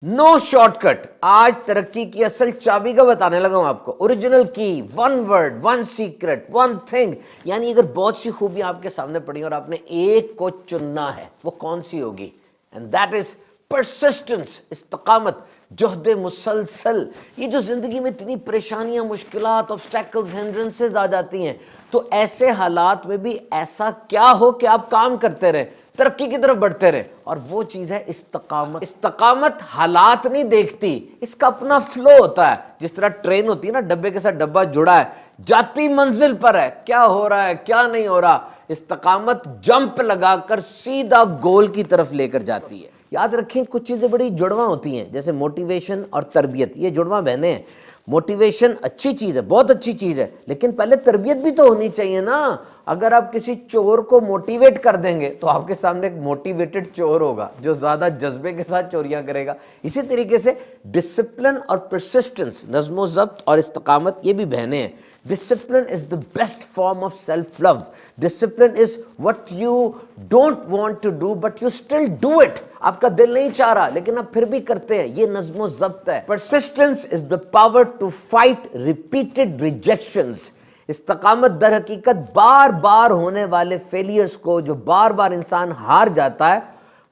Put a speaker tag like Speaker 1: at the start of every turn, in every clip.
Speaker 1: No shortcut. आज तरक्की की असल चाबी का बताने लगा हूं आपको। ओरिजिनल की, one word, one secret, one thing. यानी अगर बहुत सी खूबियां आपके सामने पड़ी और आपने एक को चुनना है, वो कौन सी होगी? एंड दैट इज परसिस्टेंस, इस्तकामत, जोहद मुसलसल। ये जो जिंदगी में इतनी परेशानियां, मुश्किलात, ऑब्स्टेकल्स, हिंड्रेंसेस आ जाती हैं, तो ऐसे हालात में भी ऐसा क्या हो कि आप काम करते रहे, तरक्की की तरफ बढ़ते रहे, और वो चीज है इस्तकामत। इस्तकामत हालात नहीं देखती, इसका अपना फ्लो होता है। जिस तरह ट्रेन होती है ना, डब्बे के साथ डब्बा जुड़ा है, जाती मंजिल पर है, क्या हो रहा है क्या नहीं हो रहा। इस्तकामत जंप लगाकर सीधा गोल की तरफ लेकर जाती है। याद रखें, कुछ चीजें बड़ी जुड़वा होती हैं, जैसे मोटिवेशन और तरबियत, ये जुड़वा बहने हैं। मोटिवेशन अच्छी चीज है, बहुत अच्छी चीज है, लेकिन पहले तरबियत भी तो होनी चाहिए ना। अगर आप किसी चोर को मोटिवेट कर देंगे तो आपके सामने एक मोटिवेटेड चोर होगा जो ज्यादा जज्बे के साथ चोरियां करेगा। इसी तरीके से डिसिप्लिन और परसिस्टेंस, नज़्म ज़ब्त और इस्तकामत, ये भी बहने हैं। Discipline is the best form of self-love. Discipline is what you don't want to do but you still do it. आपका दिल नहीं चाह रहा लेकिन आप फिर भी करते हैं, ये नज़्म ज़ब्त है। Persistence is the power to fight repeated rejections. इस्तकामत दर हकीकत बार बार होने वाले फेलियर्स को, जो बार बार इंसान हार जाता है,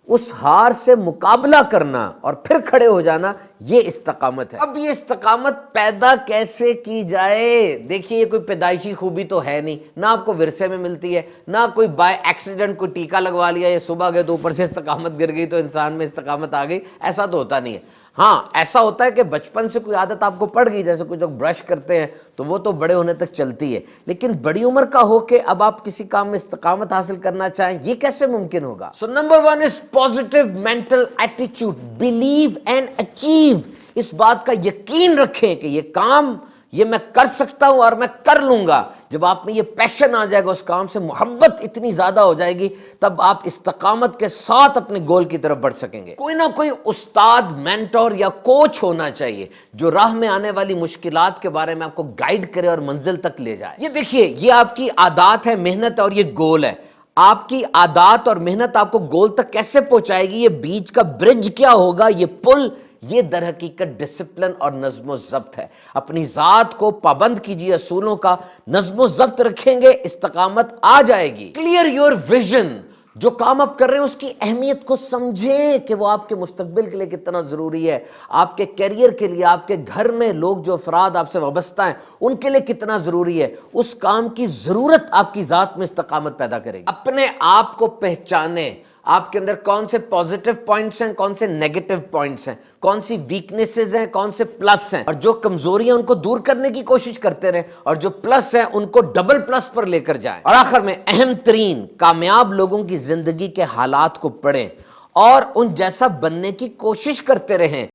Speaker 1: उस हार से मुकाबला करना और फिर खड़े हो जाना, ये इस्तकामत है। अब ये इस्तकामत पैदा कैसे की जाए? देखिए, ये कोई पैदाइशी खूबी तो है नहीं, ना आपको विरसे में मिलती है, ना कोई बाय एक्सीडेंट कोई टीका लगवा लिया, ये सुबह गए तो ऊपर से इस्तकामत गिर गई तो इंसान में इस्तकामत आ गई, ऐसा तो होता नहीं है। हाँ, ऐसा होता है कि बचपन से कोई आदत आपको पड़ गई, जैसे कुछ लोग ब्रश करते हैं तो वो तो बड़े होने तक चलती है, लेकिन बड़ी उम्र का हो के अब आप किसी काम में इस्तकामत हासिल करना चाहें, ये कैसे मुमकिन होगा? So number 1 is positive mental attitude. Believe and achieve. इस बात का यकीन रखें कि ये काम ये मैं कर सकता हूं और मैं कर लूंगा। जब आप में ये पैशन आ जाएगा, उस काम से मोहब्बत इतनी ज्यादा हो जाएगी, तब आप इस्तकामत के साथ अपने गोल की तरफ बढ़ सकेंगे। कोई ना कोई उस्ताद, मेंटोर या कोच होना चाहिए जो राह में आने वाली मुश्किलात के बारे में आपको गाइड करे और मंजिल तक ले जाए। ये देखिए, ये आपकी आदत है, मेहनत, और ये गोल है। आपकी आदत और मेहनत आपको गोल तक कैसे पहुंचाएगी? ये बीच का ब्रिज क्या होगा, ये पुल, ये दर हकीकत डिसिप्लिन और नज़्म ज़ब्त है। अपनी जात को पाबंद कीजिए असूलों का, नज़्म ज़ब्त रखेंगे, इस्तकामत आ जाएगी। Clear your vision. जो काम आप कर रहे हैं उसकी अहमियत को समझें कि वो आपके मुस्तकबिल के लिए कितना जरूरी है, आपके करियर के लिए, आपके घर में लोग जो अफराद आपसे वाबस्ता हैं उनके लिए कितना जरूरी है। उस काम की जरूरत आपकी जात में इस्तकामत पैदा करेगी। अपने आप को पहचाने, आपके अंदर कौन से पॉजिटिव पॉइंट्स हैं, कौन से नेगेटिव पॉइंट्स हैं, कौन सी वीकनेसेस हैं, कौन से प्लस हैं, और जो कमजोरियां उनको दूर करने की कोशिश करते रहे, और जो प्लस हैं उनको डबल प्लस पर लेकर जाएं। और आखिर में अहम तरीन, कामयाब लोगों की जिंदगी के हालात को पढ़ें और उन जैसा बनने की कोशिश करते रहें।